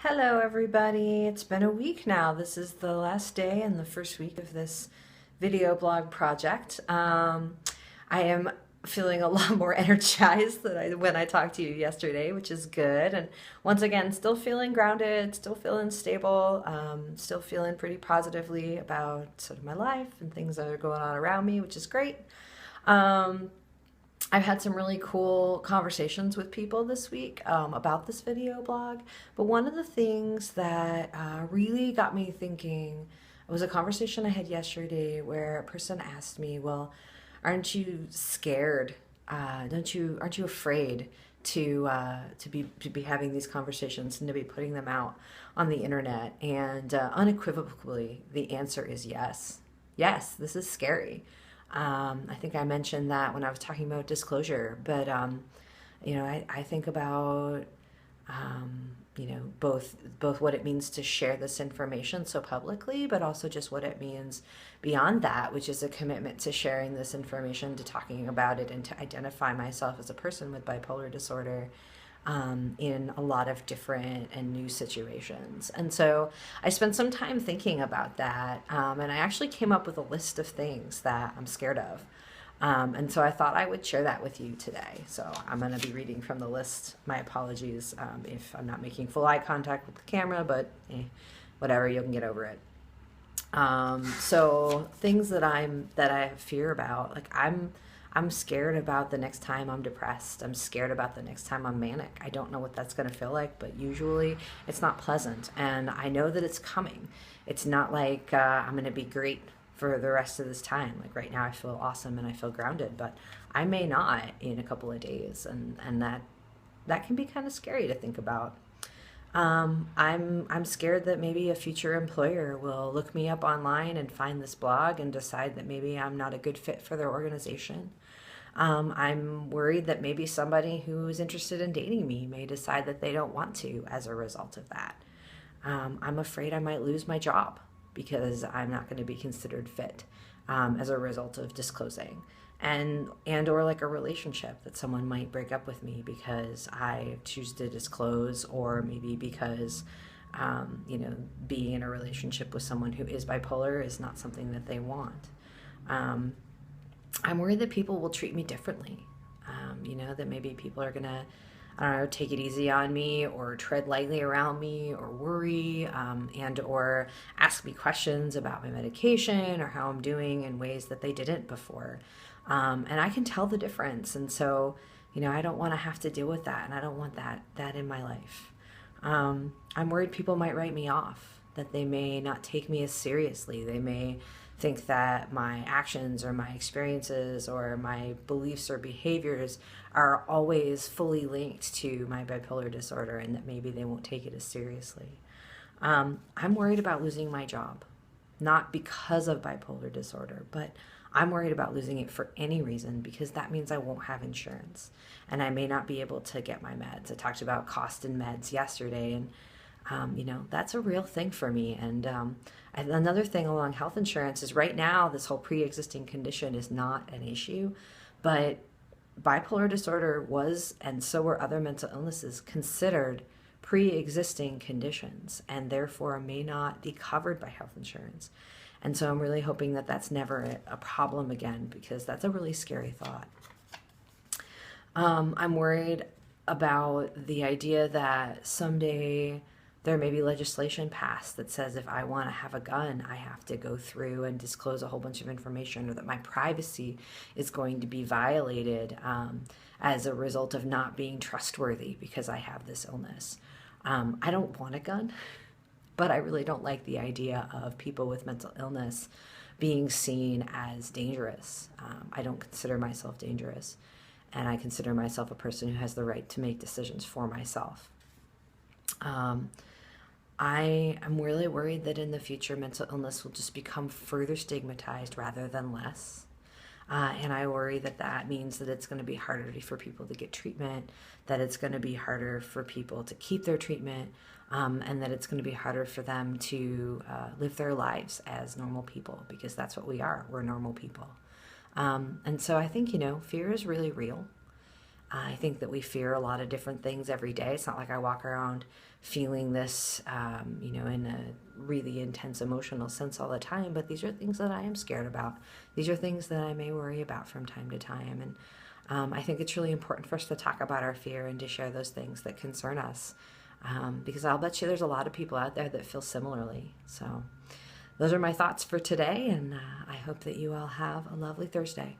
Hello, everybody. It's been a week now. This is the last day and the first week of this video blog project. I am feeling a lot more energized than when I talked to you yesterday, which is good. And once again, still feeling grounded, still feeling stable, still feeling pretty positively about sort of my life and things that are going on around me, which is great. Um, I've had some really cool conversations with people this week about this video blog. But one of the things that really got me thinking was a conversation I had yesterday where a person asked me, "Well, aren't you scared? Aren't you afraid to be having these conversations and to be putting them out on the internet?" And unequivocally, the answer is yes. Yes, this is scary. I think I mentioned that when I was talking about disclosure, but I think about both what it means to share this information so publicly, but also just what it means beyond that, which is a commitment to sharing this information, to talking about it, and to identify myself as a person with bipolar disorder in a lot of different and new situations. And so I spent some time thinking about that, and I actually came up with a list of things that I'm scared of. And so I thought I would share that with you today. So I'm going to be reading from the list. My apologies if I'm not making full eye contact with the camera, but whatever, you can get over it. So things that I have fear about, like I'm scared about the next time I'm depressed. I'm scared about the next time I'm manic. I don't know what that's going to feel like, but usually it's not pleasant, and I know that it's coming. It's not like I'm going to be great for the rest of this time. Like right now, I feel awesome and I feel grounded, but I may not in a couple of days, and that can be kind of scary to think about. I'm scared that maybe a future employer will look me up online and find this blog and decide that maybe I'm not a good fit for their organization. I'm worried that maybe somebody who is interested in dating me may decide that they don't want to as a result of that. I'm afraid I might lose my job because I'm not going to be considered fit as a result of disclosing, and or like a relationship that someone might break up with me because I choose to disclose, or maybe because being in a relationship with someone who is bipolar is not something that they want. Um, I'm worried that people will treat me differently. That maybe people are gonna, I don't know, take it easy on me or tread lightly around me or worry, and or ask me questions about my medication or how I'm doing in ways that they didn't before. And I can tell the difference. And so, I don't want to have to deal with that. And I don't want that in my life. I'm worried people might write me off, that they may not take me as seriously. They may think that my actions or my experiences or my beliefs or behaviors are always fully linked to my bipolar disorder, and that maybe they won't take it as seriously. I'm worried about losing my job, not because of bipolar disorder, but I'm worried about losing it for any reason, because that means I won't have insurance and I may not be able to get my meds. I talked about cost and meds yesterday, and that's a real thing for me. And another thing along health insurance is right now, this whole pre existing condition is not an issue, but bipolar disorder was, and so were other mental illnesses, considered pre existing conditions and therefore may not be covered by health insurance. And so I'm really hoping that that's never a problem again, because that's a really scary thought. I'm worried about the idea that someday there may be legislation passed that says if I want to have a gun, I have to go through and disclose a whole bunch of information, or that my privacy is going to be violated as a result of not being trustworthy because I have this illness. I don't want a gun, but I really don't like the idea of people with mental illness being seen as dangerous. I don't consider myself dangerous, and I consider myself a person who has the right to make decisions for myself. I am really worried that in the future, mental illness will just become further stigmatized rather than less. And I worry that that means that it's going to be harder for people to get treatment, that it's going to be harder for people to keep their treatment, and that it's going to be harder for them to live their lives as normal people, because that's what we are. We're normal people. And so I think, fear is really real. I think that we fear a lot of different things every day. It's not like I walk around feeling this, in a really intense emotional sense all the time, but these are things that I am scared about. These are things that I may worry about from time to time. And I think it's really important for us to talk about our fear and to share those things that concern us. Because I'll bet you there's a lot of people out there that feel similarly. So those are my thoughts for today, and I hope that you all have a lovely Thursday.